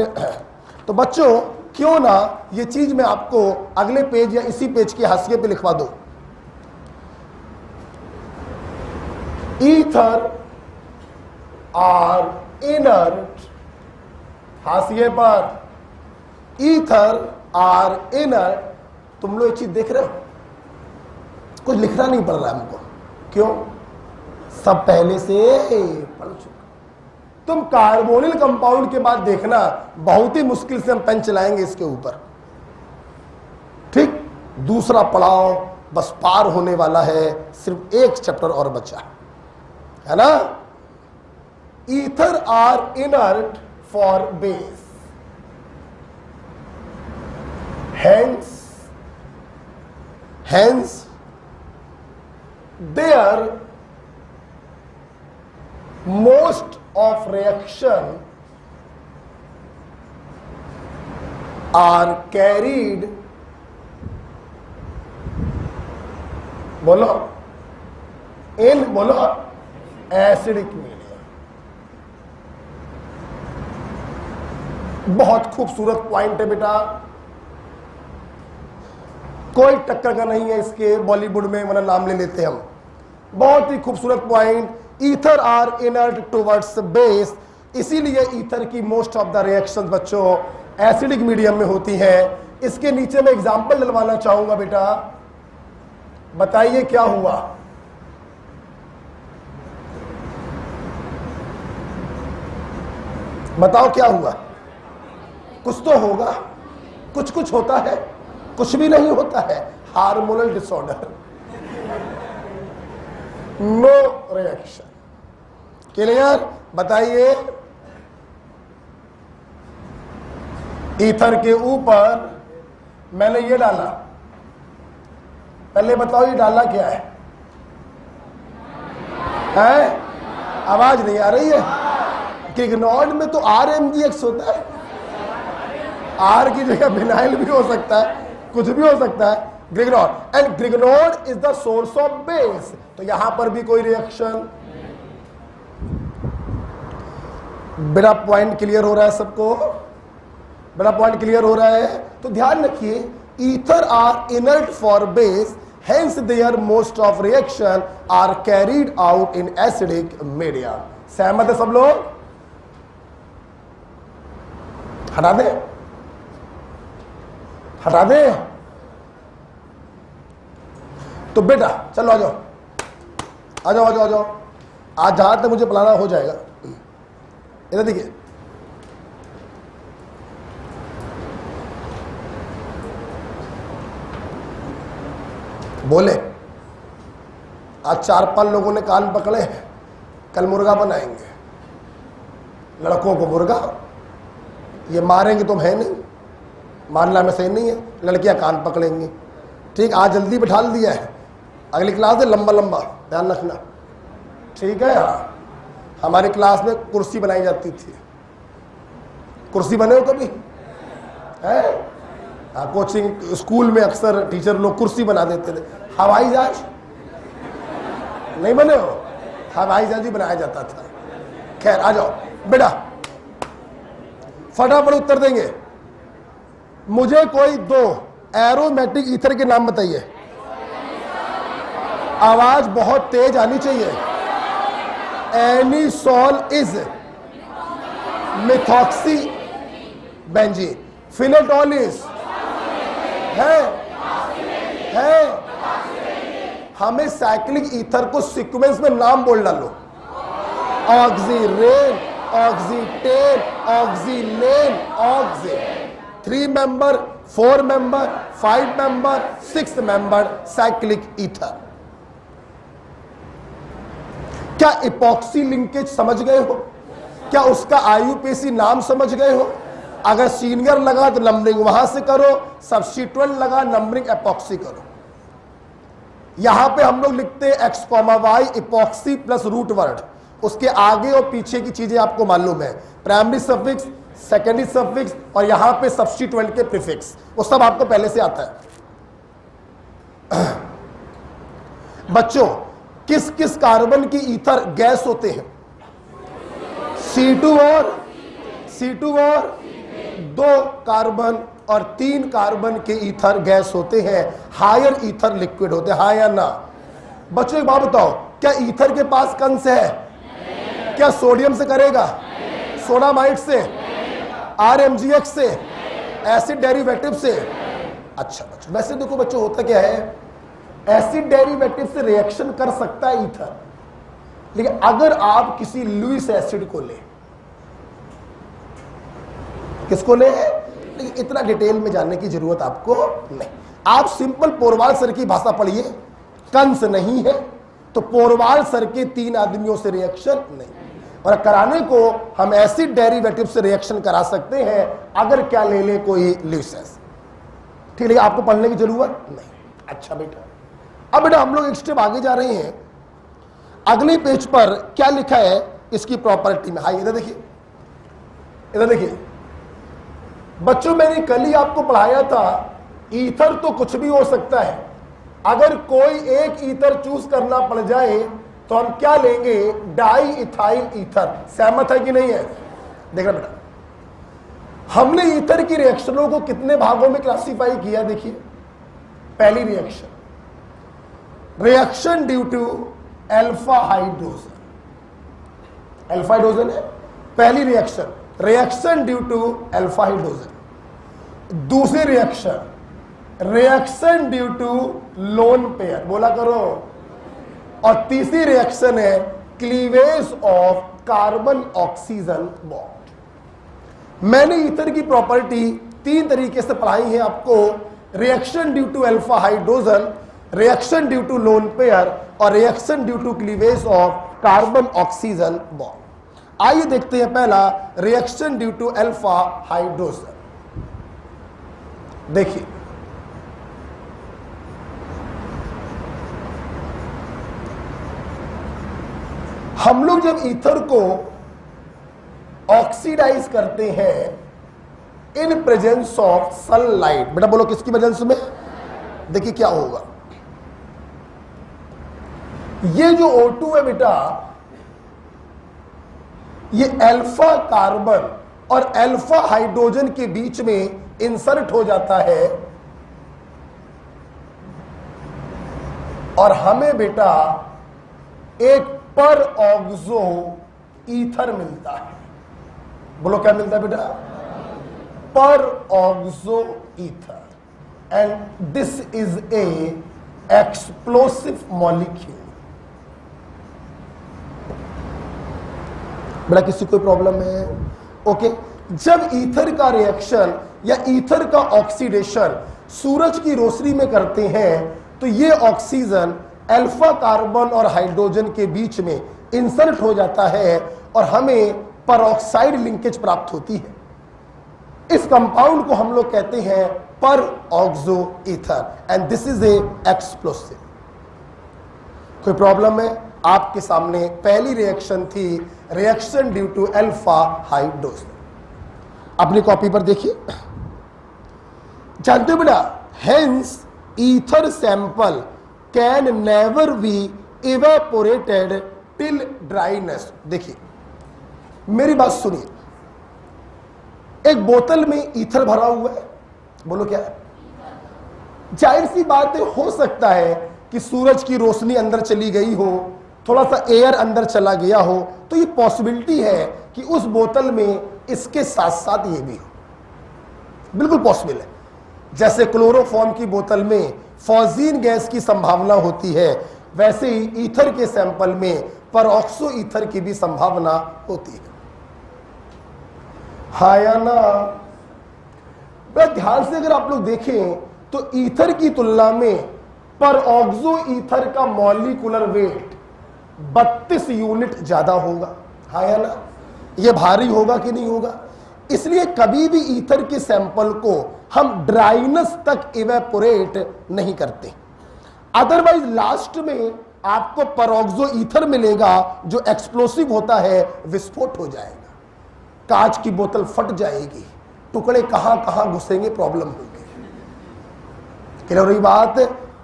तो बच्चों क्यों ना ये चीज मैं आपको अगले पेज या इसी पेज के हाशिए पे लिखवा दूं। ईथर आर इनर्ट, हाशिए पर ईथर आर इनर्ट। तुम लोग एक चीज देख रहे हो, कुछ लिखना नहीं पड़ रहा है हमको। क्यों? सब पहले से पढ़ चुके। तुम कार्बोनिल कंपाउंड के बाद देखना, बहुत ही मुश्किल से हम पेन चलाएंगे इसके ऊपर। ठीक? दूसरा पड़ाव बस पार होने वाला है, सिर्फ एक चैप्टर और बचा है ना। Ether are inert for base, hence their most of reaction are carried, बोलो in, बोलो एसिडिक मीडियम। बहुत खूबसूरत पॉइंट है बेटा, कोई टक्कर का नहीं है इसके बॉलीवुड में, वरना नाम ले लेते हम। बहुत ही खूबसूरत point. Ether are inert towards base, इसीलिए ईथर की मोस्ट ऑफ द रिएक्शंस बच्चों एसिडिक मीडियम में होती हैं। इसके नीचे मैं एग्जांपल डलवाना चाहूंगा बेटा, बताइए क्या हुआ। बताओ क्या हुआ? कुछ तो होगा, कुछ कुछ होता है, कुछ भी नहीं होता है। Hormonal disorder, no reaction. Clear? बताइए। ईथर के ऊपर मैंने ये डाला, पहले बताओ ये डाला क्या है? आवाज नहीं आ रही है? ग्रिगनॉड में तो RMGX होता है, आर की जगह विनाइल भी हो सकता है, कुछ भी हो सकता है। Grignard, and Grignard is the source of base, तो यहां पर भी कोई रिएक्शन। बड़ा पॉइंट क्लियर हो रहा है सबको? बड़ा पॉइंट क्लियर हो रहा है? तो ध्यान रखिए Ether are inert for base, hence their most of reaction are carried out in acidic media. सहमत है सब लोग? हटा दे, हटा दे। तो बेटा चलो आ जाओ, आ जाओ, आ जाओ, आ जाओ। आज जहां तक मुझे पढ़ाना हो जाएगा। इधर देखिए, बोले आज 4-5 लोगों ने कान पकड़े हैं, कल मुर्गा बनाएंगे। लड़कों को मुर्गा, ये मारेंगे तुम है नहीं, मारना में सही नहीं है। लड़कियां कान पकड़ेंगी। ठीक, आज जल्दी बिठा दिया है, अगली क्लास है लंबा लंबा, ध्यान रखना। ठीक है, हमारी क्लास में कुर्सी बनाई जाती थी। कुर्सी बने हो कभी? है? कोचिंग स्कूल में अक्सर टीचर लोग कुर्सी बना देते थे। हवाई जहाज नहीं बने हो? हवाई जहाज ही बनाया जाता था। खैर आ जाओ बेटा, फटाफट उत्तर देंगे। मुझे कोई 2 एरोमेटिक ईथर के नाम बताइए। आवाज बहुत तेज आनी चाहिए। Anisole is methoxy benzene, phenetole is है। हमें साइक्लिक ईथर को सीक्वेंस में नाम बोल डालो। Oxirane, oxetane, oxolane, oxy. 3 member, 4 member, 5 member, 6 member cyclic ether. क्या इपॉक्सी लिंकेज समझ गए हो? क्या उसका आईयूपीएसी नाम समझ गए हो? अगर सीनियर लगा तो नंबरिंग वहां से करो, सब्स्टिट्यूएंट लगा नंबरिंग एपॉक्सी करो। यहां पे हम लोग लिखते हैं x, y epoxy plus root word. उसके आगे और पीछे की चीजें आपको मालूम है, प्राइमरी सफिक्स, सेकेंडरी सफिक्स और यहां पे सब्स्टिट्यूएंट के प्रीफिक्स, वो सब आपको पहले से आता है। बच्चों, किस किस कार्बन की ईथर गैस होते हैं? C2 और 2 कार्बन और 3 कार्बन के ईथर गैस होते हैं। हायर ईथर लिक्विड होते हैं, हाँ या ना? बच्चों एक बात बताओ, क्या ईथर के पास कंस है? क्या सोडियम से करेगा? सोडामाइड से, RMgX से, एसिड डेरिवेटिव से? अच्छा बच्चों, वैसे देखो बच्चों होता क्या है, एसिड डेरिवेटिव से रिएक्शन कर सकता है ईथर, लेकिन अगर आप किसी लुईस एसिड को ले, किसको ले? लेकिन इतना डिटेल में जानने की जरूरत आपको नहीं। आप सिंपल पोरवाल सर की भाषा पढ़िए, कंस नहीं है तो पोरवाल सर के 3 आदमियों से रिएक्शन नहीं, और कराने को हम एसिड डेरिवेटिव से रिएक्शन करा सकते हैं अगर क्या ले ले कोई लुईस एसिड। ठीक है, आपको पढ़ने की जरूरत नहीं। अच्छा बेटा, अब बेटा हम लोग एक स्टेप आगे जा रहे हैं। अगले पेज पर क्या लिखा है इसकी प्रॉपर्टी में? हाँ इधर देखिए, इधर देखिए बच्चों, मैंने कल ही आपको पढ़ाया था ईथर तो कुछ भी हो सकता है। अगर कोई एक ईथर चूज करना पड़ जाए तो हम क्या लेंगे? Di ethyl ether. सहमत है कि नहीं है? देखना बेटा, हमने ईथर की रिएक्शनों को कितने भागों में क्लासिफाई किया? देखिए, पहली reaction, reaction due to alpha hydrogen. Alpha hydrogen है पहली reaction, reaction due to alpha hydrogen. दूसरी reaction, reaction due to lone pair, बोला करो। और तीसरी रिएक्शन है cleavage of carbon oxygen bond. मैंने ईथर की प्रॉपर्टी 3 तरीके से पढ़ाई है आपको, reaction due to alpha hydrogen, reaction due to lone pair और reaction due to cleavage of carbon oxygen bond. आइए देखते हैं पहला, reaction due to alpha hydrogen. देखिए, हम लोग जब ईथर को ऑक्सीडाइज करते हैं इन प्रेजेंस ऑफ सनलाइट, बेटा बोलो किसकी प्रेजेंस में? देखिए क्या होगा, ये जो O2 है बेटा, ये अल्फा कार्बन और अल्फा हाइड्रोजन के बीच में इंसर्ट हो जाता है और हमें बेटा एक पर ऑक्सो ईथर मिलता है। बोलो क्या मिलता है बेटा? पर oxo ether, and this is a explosive molecule. बेटा किसी कोई प्रॉब्लम है? ओके जब ईथर का रिएक्शन या ईथर का ऑक्सीडेशन सूरज की रोशनी में करते हैं तो ये ऑक्सीजन अल्फा कार्बन और हाइड्रोजन के बीच में इंसर्ट हो जाता है और हमें परऑक्साइड लिंकेज प्राप्त होती है। इस कंपाउंड को हम लोग कहते हैं peroxo ether, and this is a explosive. कोई प्रॉब्लम है? आपके सामने पहली रिएक्शन थी reaction due to alpha hydrogen. अपनी कॉपी पर देखिए, जानते हो बेटा, hence ether sample can never be evaporated till dryness. देखिए मेरी बात सुनिए, एक बोतल में ईथर भरा हुआ है, बोलो क्या है? जाहिर सी बात है, हो सकता है कि सूरज की रोशनी अंदर चली गई हो, थोड़ा सा एयर अंदर चला गया हो, तो ये पॉसिबिलिटी है कि उस बोतल में इसके साथ साथ ये भी हो। बिल्कुल पॉसिबल है। जैसे क्लोरोफॉर्म की बोतल में फॉजीन गैस की संभावना होती है, वैसे ही ईथर के सैंपल में परऑक्सो ईथर की भी संभावना होती है। हाँ या ना? ध्यान से अगर आप लोग देखें तो ईथर की तुलना में परऑक्सो ईथर का मॉलिक्यूलर वेट 32 यूनिट ज्यादा होगा। हाँ या ना? ये भारी होगा कि नहीं होगा? इसलिए कभी भी ईथर के सैंपल को हम ड्राइनेस तक इवेपोरेट नहीं करते, अदरवाइज लास्ट में आपको परऑक्सो ईथर मिलेगा जो एक्सप्लोसिव होता है, विस्फोट हो जाएगा, कांच की बोतल फट जाएगी, टुकड़े कहां कहां घुसेंगे, प्रॉब्लम होगी। क्लियर हो रही बात?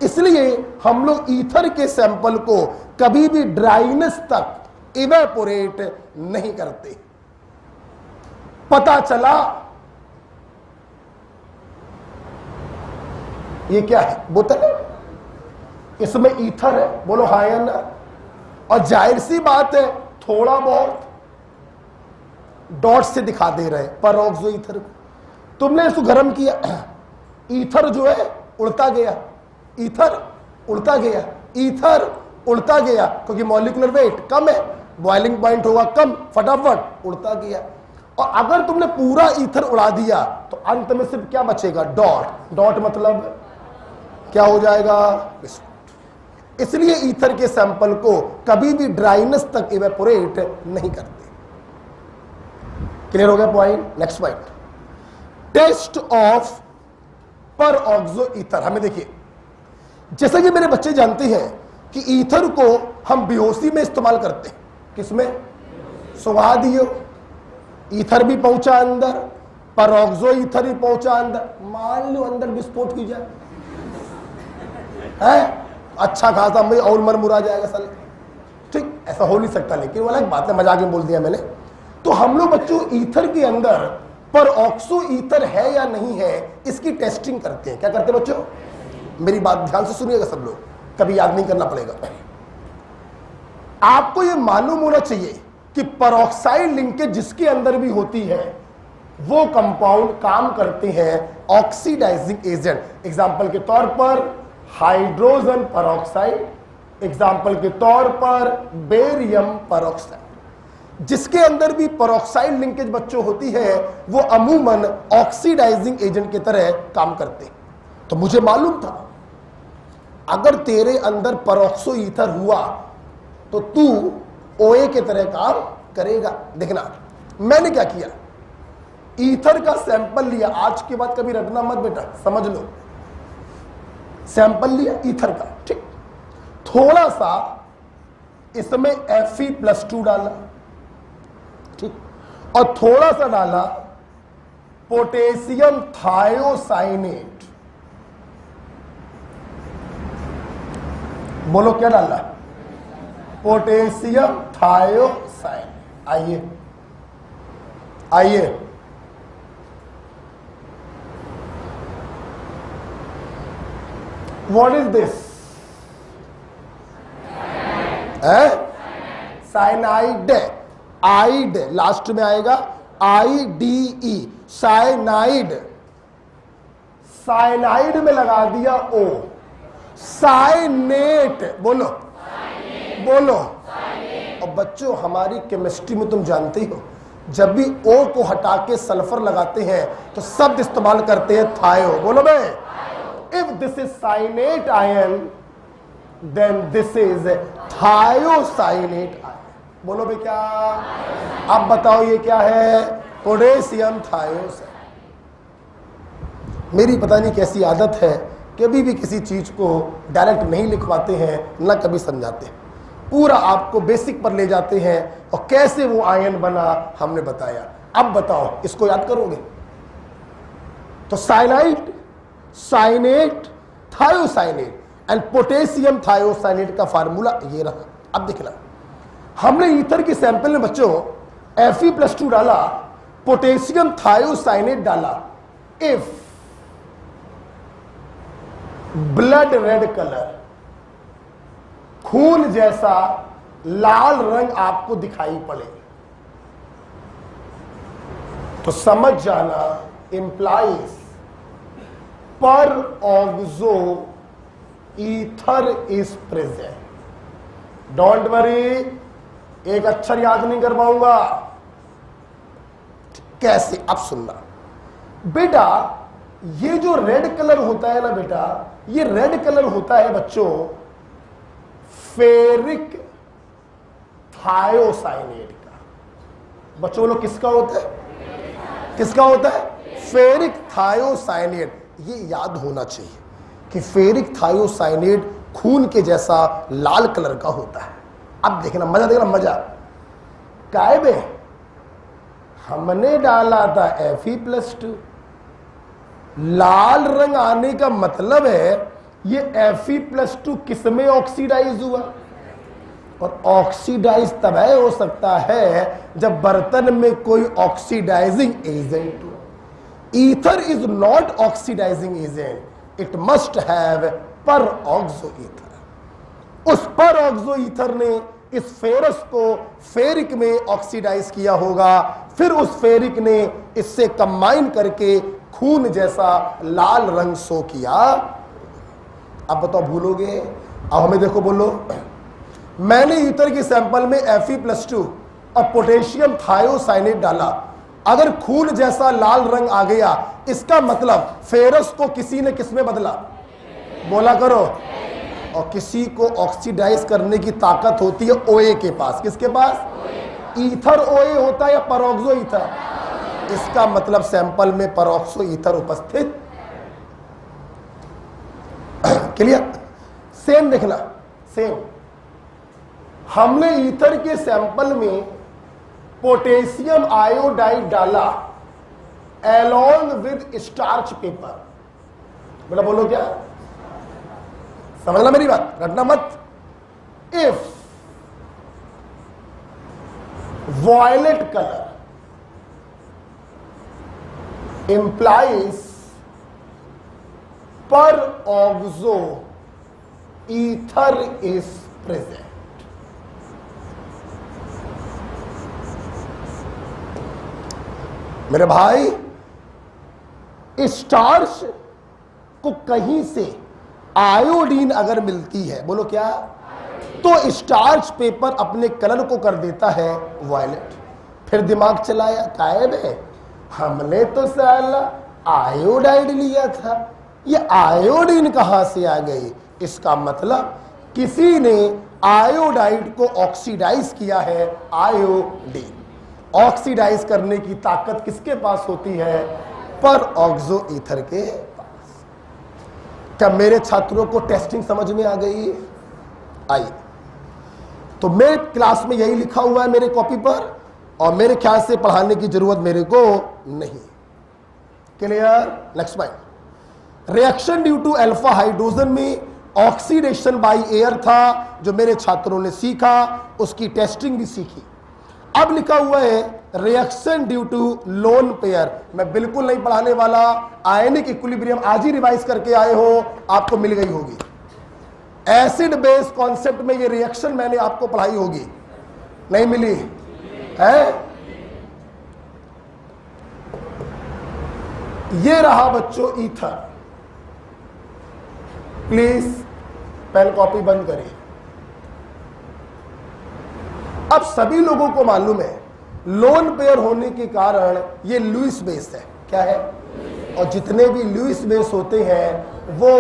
इसलिए हम लोग ईथर के सैंपल को कभी भी ड्राइनेस तक इवेपोरेट नहीं करते। पता चला ये क्या है? बोतल है, इसमें ईथर है, बोलो हाँ या ना? और जाहिर सी बात है थोड़ा बहुत डॉट से दिखा दे रहे परऑक्सो ईथर को। तुमने इसको गर्म किया, ईथर जो है उड़ता गया, ईथर उड़ता गया, ईथर उड़ता गया, क्योंकि मॉलिक्यूलर वेट कम है, बॉइलिंग पॉइंट होगा कम, फटाफट उड़ता गया। और अगर तुमने पूरा ईथर उड़ा दिया तो अंत में सिर्फ क्या बचेगा? डॉट। डॉट मतलब क्या हो जाएगा? विस्फोट। इसलिए ईथर के सैंपल को कभी भी ड्राइनेस तक इवेपोरेट नहीं करते। क्लियर हो गया point? Next point, test of peroxo ether. हमें देखिए, जैसा कि मेरे बच्चे जानते हैं कि ईथर को हम बेहोशी में इस्तेमाल करते हैं। किसमें? सुहा दियो, ईथर भी पहुंचा अंदर, परऑक्सो ईथर भी पहुंचा अंदर, मान लो अंदर विस्फोट हो जाए, है अच्छा खासा भाई और मरमुरा जाएगा साले। ठीक, ऐसा हो नहीं सकता, लेकिन वो अलग बात है, मजाक में बोल दिया मैंने। तो हम लोग बच्चों ईथर के अंदर परऑक्सो ईथर है या नहीं है इसकी टेस्टिंग करते हैं। क्या करते हैं बच्चों? मेरी बात ध्यान से सुनिएगा सब लोग, कभी याद नहीं करना पड़ेगा। आपको यह मालूम होना चाहिए कि परऑक्साइड लिंकेज जिसके अंदर भी होती है वो कंपाउंड काम करते हैं ऑक्सीडाइजिंग एजेंट। एग्जाम्पल के तौर पर हाइड्रोजन परऑक्साइड, एग्जाम्पल के तौर पर बेरियम परऑक्साइड। जिसके अंदर भी परऑक्साइड लिंकेज बच्चों होती है वो अमूमन ऑक्सीडाइजिंग एजेंट की तरह काम करते हैं। तो मुझे मालूम था अगर तेरे अंदर परऑक्सो ईथर हुआ तो तू ओए के तरह काम करेगा। देखना मैंने क्या किया, ईथर का सैंपल लिया, आज के बाद कभी रखना मत बेटा, समझ लो। सैंपल लिया ईथर का, ठीक, थोड़ा सा इसमें Fe+2 डाला, ठीक, और थोड़ा सा डाला पोटेशियम थायोसाइनेट। बोलो क्या डाला? Potassium thiocyanate. आइए आइए, what is this? Cyanide, ide last में आएगा, IDE, साइनाइड। साइनाइड में लगा दिया O। साइनेट, बोलो बोलो। और बच्चों हमारी केमिस्ट्री में तुम जानते ही हो, जब भी O को हटा के सल्फर लगाते हैं तो शब्द इस्तेमाल करते हैं थायो। बोलो बे, if this is cyanate ion then this is thiocyanate ion. बोलो बे क्या? अब बताओ ये क्या है? Potassium thiocyanate. मेरी पता नहीं कैसी आदत है, कभी भी किसी चीज को डायरेक्ट नहीं लिखवाते हैं, ना कभी समझाते हैं, पूरा आपको बेसिक पर ले जाते हैं और कैसे वो आयन बना हमने बताया। अब बताओ इसको याद करोगे? तो cyanide, cyanate, thiocyanate and potassium thiocyanate का फार्मूला ये रहा। अब देखना, हमने ईथर की सैंपल में बच्चों Fe+2 डाला, पोटेशियम थायोसाइनेट डाला। इफ ब्लड रेड कलर, खून जैसा लाल रंग आपको दिखाई पड़े तो समझ जाना इंप्लाइज पर oxo ether is present. Don't worry, एक अक्षर याद नहीं कर पाऊंगा। कैसे? अब सुनना बेटा, ये जो रेड कलर होता है ना बेटा, ये रेड कलर होता है बच्चों फेरिक थायोसाइनेट का। बच्चों लोग किसका होता है? किसका होता है? Ferric thiocyanate. ये याद होना चाहिए कि फेरिक थायोसाइनेट खून के जैसा लाल कलर का होता है। अब देखना मजा, देखना मजा। काय बे, हमने डाला था Fe+2, लाल रंग आने का मतलब है ये Fe+2 किसमें ऑक्सीडाइज हुआ? और ऑक्सीडाइज तब हो सकता है जब बर्तन में कोई ऑक्सीडाइजिंग एजेंट हो। Ether is not oxidising agent, it must have peroxo ether. उस पर ऑक्सो ईथर ने इस फेरस को फेरिक में ऑक्सीडाइज किया होगा, फिर उस फेरिक ने इससे कंबाइन करके खून जैसा लाल रंग शो किया। अब बताओ भूलोगे? अब हमें देखो, बोलो। मैंने ईथर की सैंपल में Fe+2 और पोटेशियम थायोसाइनेट डाला, अगर खून जैसा लाल रंग आ गया, इसका मतलब फेरस को किसी ने किसमें बदला? बोला करो। और किसी को ऑक्सीडाइज करने की ताकत होती है OA के पास। किसके पास? ईथर OA होता है या परऑक्सो ईथर? इसका मतलब सैंपल में परऑक्सो ईथर उपस्थित। क्लियर? सेम देखना, सेम हमने ईथर के सैंपल में पोटेशियम आयोडाइड डाला along with स्टार्च पेपर। बोला बोलो क्या? समझना मेरी बात, रटना मत। If violet colour implies per oxo ether is present। मेरे भाई, स्टार्च को कहीं से आयोडीन अगर मिलती है, बोलो क्या, तो स्टार्च पेपर अपने कलर को कर देता है वॉयलेट। फिर दिमाग चलाया, कायब है, हमने तो साला आयोडाइड लिया था, ये आयोडीन कहां से आ गई? इसका मतलब किसी ने आयोडाइड को ऑक्सीडाइज किया है। आयोडीन ऑक्सीडाइज करने की ताकत किसके पास होती है? पर ऑक्सो ईथर के पास। क्या मेरे छात्रों को टेस्टिंग समझ में आ गई? आई तो मेरे क्लास में यही लिखा हुआ है मेरे कॉपी पर, और मेरे ख्याल से पढ़ाने की जरूरत मेरे को नहीं। Clear? Next point, reaction due to alpha hydrogen में ऑक्सीडेशन बाय एयर था, जो मेरे छात्रों ने सीखा, उसकी टेस्टिंग भी सीखी। अब लिखा हुआ है reaction due to lone pair. मैं बिल्कुल नहीं पढ़ाने वाला, आयनिक इक्विलिब्रियम आज ही रिवाइज करके आए हो, आपको मिल गई होगी। एसिड बेस कॉन्सेप्ट में ये रिएक्शन मैंने आपको पढ़ाई होगी, नहीं मिली है? ये रहा बच्चों ईथर। प्लीज पेन कॉपी बंद करिए। अब सभी लोगों को मालूम है लोन पेयर होने के कारण ये लुईस बेस है। क्या है? और जितने भी लुईस बेस होते हैं वो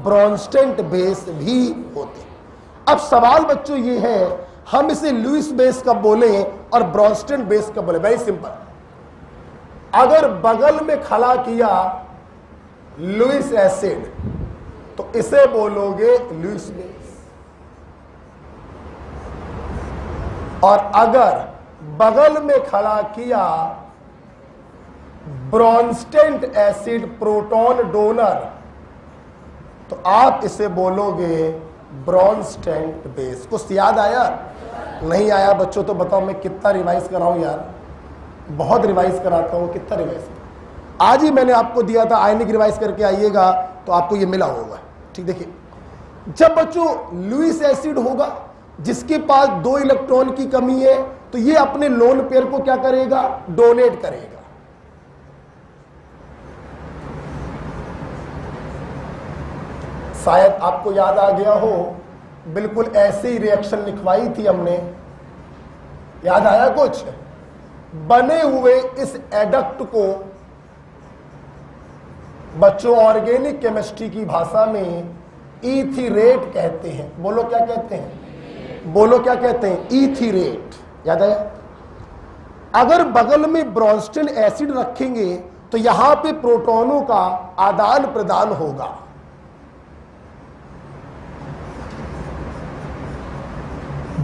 ब्रॉन्स्टेंट बेस भी होते हैं। अब सवाल बच्चों ये है हम इसे लुईस बेस कब बोले और ब्रॉन्स्टेंट बेस कब बोले? Very simple. अगर बगल में खड़ा किया लुईस एसिड तो इसे बोलोगे लुईस बेस, और अगर बगल में खड़ा किया ब्रॉन्स्टेंट एसिड प्रोटॉन डोनर तो आप इसे बोलोगे ब्रॉन्स्टेंट बेस। कुछ याद आया? नहीं आया बच्चों तो बताओ मैं कितना रिवाइज कराऊं यार? बहुत रिवाइज कराता हूं। कितना रिवाइज? आज ही मैंने आपको दिया था आयनिक रिवाइज करके आइएगा तो आपको ये मिला होगा। ठीक, देखिए जब बच्चों लुईस एसिड होगा जिसके पास 2 इलेक्ट्रॉन की कमी है तो ये अपने लोन पेयर को क्या करेगा? डोनेट करेगा। शायद आपको याद आ गया हो, बिल्कुल ऐसी ही रिएक्शन लिखवाई थी हमने। याद आया कुछ? बने हुए इस एडक्ट को बच्चों ऑर्गेनिक केमिस्ट्री की भाषा में ईथीरेट कहते हैं। बोलो क्या कहते हैं? बोलो क्या कहते हैं? ईथीरेट। याद आया? अगर बगल में ब्रॉन्स्टेंट एसिड रखेंगे तो यहां पे प्रोटॉनों का आदान प्रदान होगा।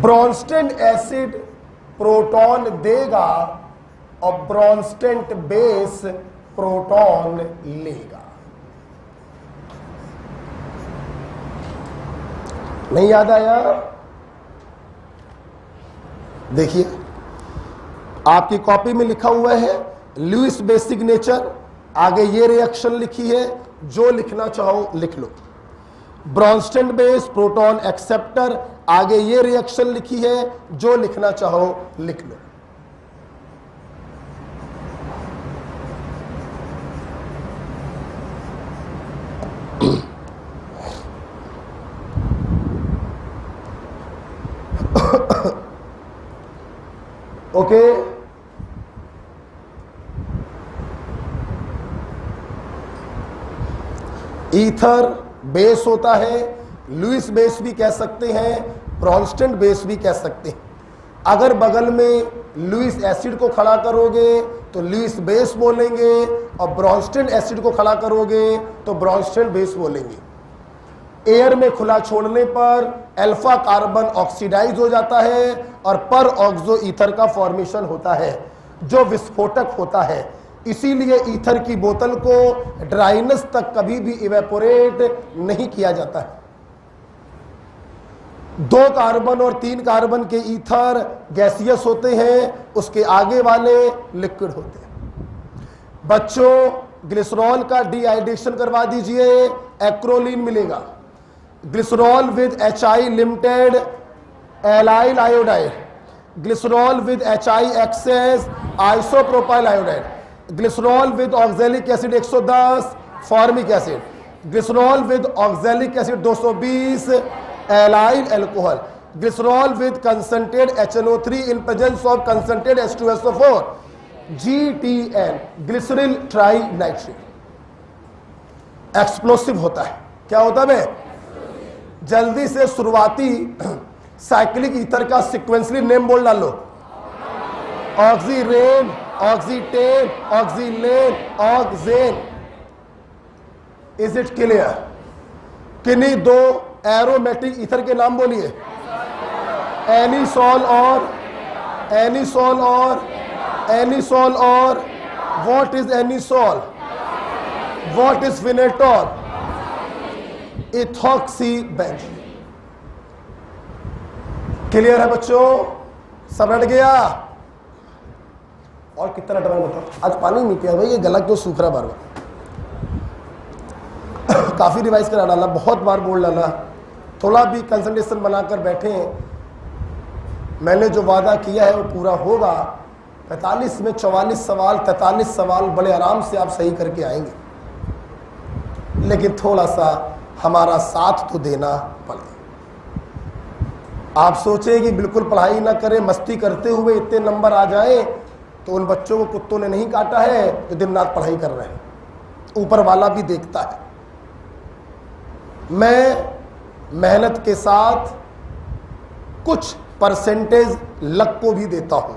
ब्रॉन्स्टेंट एसिड प्रोटॉन देगा और ब्रॉन्स्टेंट बेस प्रोटॉन लेगा। नहीं याद आया? देखिए आपकी कॉपी में लिखा हुआ है लुईस बेस सिग्नेचर, आगे ये रिएक्शन लिखी है, जो लिखना चाहो लिख लो। ब्रॉन्स्टेंट बेस प्रोटॉन एक्सेप्टर, आगे ये रिएक्शन लिखी है, जो लिखना चाहो लिख लो। ओके ईथर बेस होता है, लुईस बेस भी कह सकते हैं, ब्रॉन्स्टेंट बेस भी कह सकते हैं। अगर बगल में लुईस एसिड को खड़ा करोगे तो लुईस बेस बोलेंगे और ब्रॉन्स्टेंट एसिड को खड़ा करोगे तो ब्रॉन्स्टेंट बेस बोलेंगे। एयर में खुला छोड़ने पर अल्फा कार्बन ऑक्सीडाइज हो जाता है और पर ऑक्सो ईथर का फॉर्मेशन होता है जो विस्फोटक होता है। इसीलिए ईथर की बोतल को ड्राइनेस तक कभी भी इवेपोरेट नहीं किया जाता है। 2 कार्बन और 3 कार्बन के ईथर गैसियस होते हैं, उसके आगे वाले लिक्विड होते हैं। बच्चों ग्लिसरॉल का डिहाइड्रेशन करवा दीजिए, एक्रोलीन मिलेगा। Glycerol with HI limited allyl iodide, glycerol with HI excess isopropyl iodide, glycerol with oxalic acid 110 formic acid, glycerol with oxalic acid 220 allyl alcohol, glycerol with concentrate HNO3 in presence of concentrate H2SO4, GTN glyceryl tri nitrate. Explosive होता है। क्या होता है? जल्दी से शुरुआती cyclic ether का sequentially name बोल डालो। Oxirane, oxetane, oxolane, oxane. Is it clear? किन्हीं 2 एरोमेटिक ईथर के नाम बोलिए। एनिसॉल और एनिसॉल और एनिसॉल और what is anisole? What is phenetole? Ethoxy benzene. Clear है बच्चों? सब रट गया? और कितना रटना बताओ? आज पानी नहीं पिया भाई, ये गला क्यों सूख रहा बार बार? काफी रिवाइज करा डाला, बहुत बार बोल डाला, थोड़ा भी कंसंट्रेशन बनाकर बैठे, मैंने जो वादा किया है वो पूरा होगा। 45 में 44 सवाल, 43 सवाल बड़े आराम से आप सही करके आएंगे, लेकिन थोड़ा सा हमारा साथ तो देना पड़ेगा। आप सोचे कि बिल्कुल पढ़ाई ना करें, मस्ती करते हुए इतने नंबर आ जाए, तो उन बच्चों को कुत्तों ने नहीं काटा है जो दिन रात पढ़ाई कर रहे हैं। ऊपर वाला भी देखता है। मैं मेहनत के साथ कुछ परसेंटेज लक को भी देता हूं,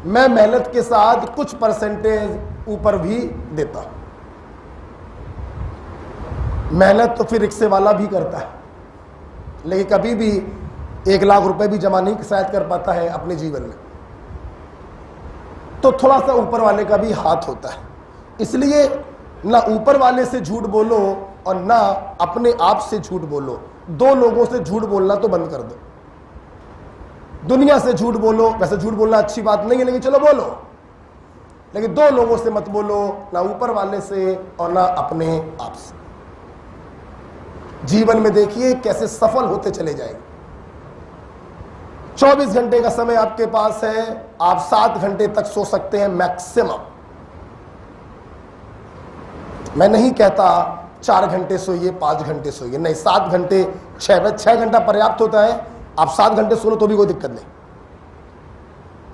मैं मेहनत के साथ कुछ परसेंटेज ऊपर भी देता हूं। मेहनत तो फिर रिक्शे वाला भी करता है, लेकिन कभी भी 1 लाख रुपए भी जमा नहीं शायद कर पाता है अपने जीवन में। तो थोड़ा सा ऊपर वाले का भी हाथ होता है। इसलिए ना ऊपर वाले से झूठ बोलो और ना अपने आप से झूठ बोलो। 2 लोगों से झूठ बोलना तो बंद कर दो। दुनिया से झूठ बोलो, वैसे झूठ बोलना अच्छी बात नहीं है, लेकिन चलो बोलो, लेकिन 2 लोगों से मत बोलो, ना ऊपर वाले से और ना अपने आप से। जीवन में देखिए कैसे सफल होते चले जाएंगे। 24 घंटे का समय आपके पास है, आप 7 घंटे तक सो सकते हैं मैक्सिमम। मैं नहीं कहता 4 घंटे सोइए, 5 घंटे सोइए, नहीं, 7 घंटे, 6 घंटा पर्याप्त होता है। आप 7 घंटे सो लो तो भी कोई दिक्कत नहीं।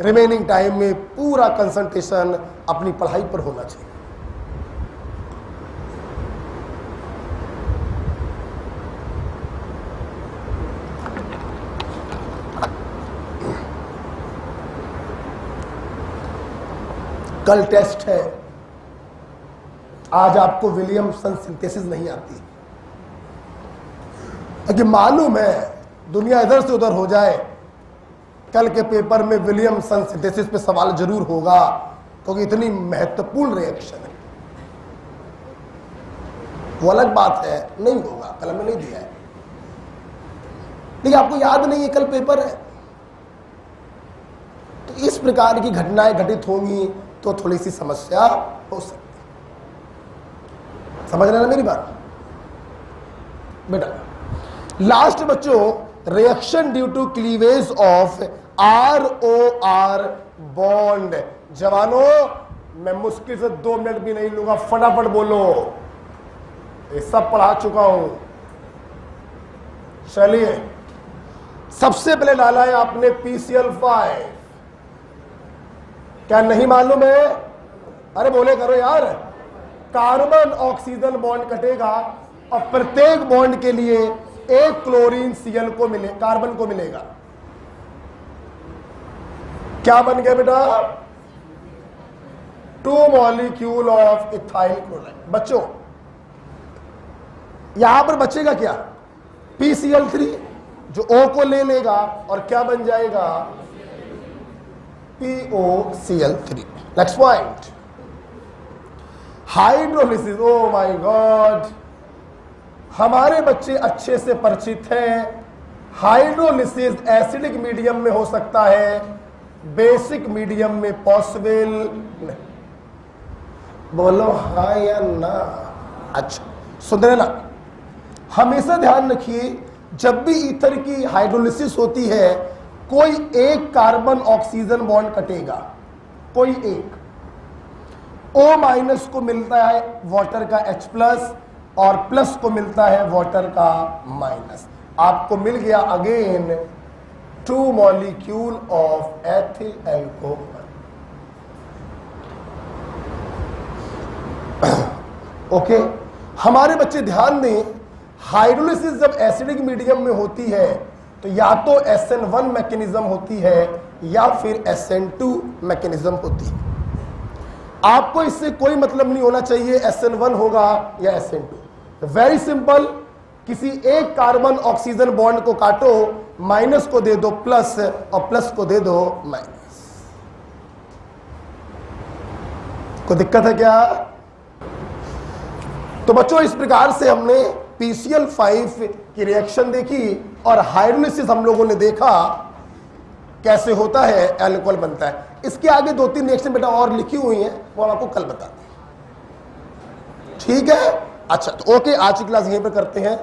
रिमेनिंग टाइम में पूरा कंसंट्रेशन अपनी पढ़ाई पर होना चाहिए। कल टेस्ट है, आज आपको विलियमसन सिंथेसिस नहीं आती, क्योंकि मालूम है दुनिया इधर से उधर हो जाए, कल के पेपर में विलियमसन सिंथेसिस पे सवाल जरूर होगा, क्योंकि इतनी महत्वपूर्ण रिएक्शन है। वो अलग बात है, नहीं होगा, कल में नहीं दिया है, लेकिन आपको याद नहीं है कल पेपर है। तो इस प्रकार की घटनाएं घटित होंगी तो थोड़ी सी समस्या हो सकती है। समझ रहे ना मेरी बात बेटा? लास्ट बच्चों, reaction due to cleavage of ROR bond. जवानों, मैं मुश्किल से 2 मिनट भी नहीं लूंगा, फटाफट बोलो, ये सब पढ़ा चुका हूं। चलिए, सबसे पहले डाला है आपने PCl5। क्या नहीं मालूम है? अरे बोले करो यार। कार्बन ऑक्सीजन बॉन्ड कटेगा और प्रत्येक बॉन्ड के लिए एक क्लोरीन Cl को मिले, कार्बन को मिलेगा। क्या बन गया बेटा? 2 मॉलिक्यूल ऑफ इथाइल क्लोराइड। बच्चों, यहां पर बचेगा क्या? PCl3 जो O को ले लेगा और क्या बन जाएगा? POCl3। Next point, hydrolysis. Oh my God, हमारे बच्चे अच्छे से परिचित हैं। हाइड्रोलिसिस एसिडिक मीडियम में हो सकता है, बेसिक मीडियम में पॉसिबल नहीं। बोलो हाँ या ना? अच्छा, सुन रहे ना? हमेशा ध्यान रखिए, जब भी ईथर की हाइड्रोलिसिस होती है, कोई एक कार्बन ऑक्सीजन बॉन्ड कटेगा, कोई एक। O- को मिलता है वाटर का H+ और प्लस को मिलता है वाटर का माइनस। आपको मिल गया again 2 molecule of ethyl alcohol. Okay, हमारे बच्चे ध्यान दें, हाइड्रोलिसिस जब एसिडिक मीडियम में होती है तो या तो SN1 मैकेनिज्म होती है या फिर SN2 मैकेनिज्म होती है। आपको इससे कोई मतलब नहीं होना चाहिए SN1 होगा या SN2। वेरी सिंपल, किसी एक कार्बन ऑक्सीजन बॉन्ड को काटो, माइनस को दे दो प्लस और प्लस को दे दो माइनस। कोई दिक्कत है क्या? तो बच्चों, इस प्रकार से हमने PCl5 की रिएक्शन देखी और हाइड्रोलिसिस हम लोगों ने देखा कैसे होता है, एल्कोहल बनता है। इसके आगे 2-3 रिएक्शन बेटा और लिखी हुई हैं, वो हम आपको कल बताते हैं। ठीक है? अच्छा, तो ओके, आज की क्लास यहीं पर करते हैं।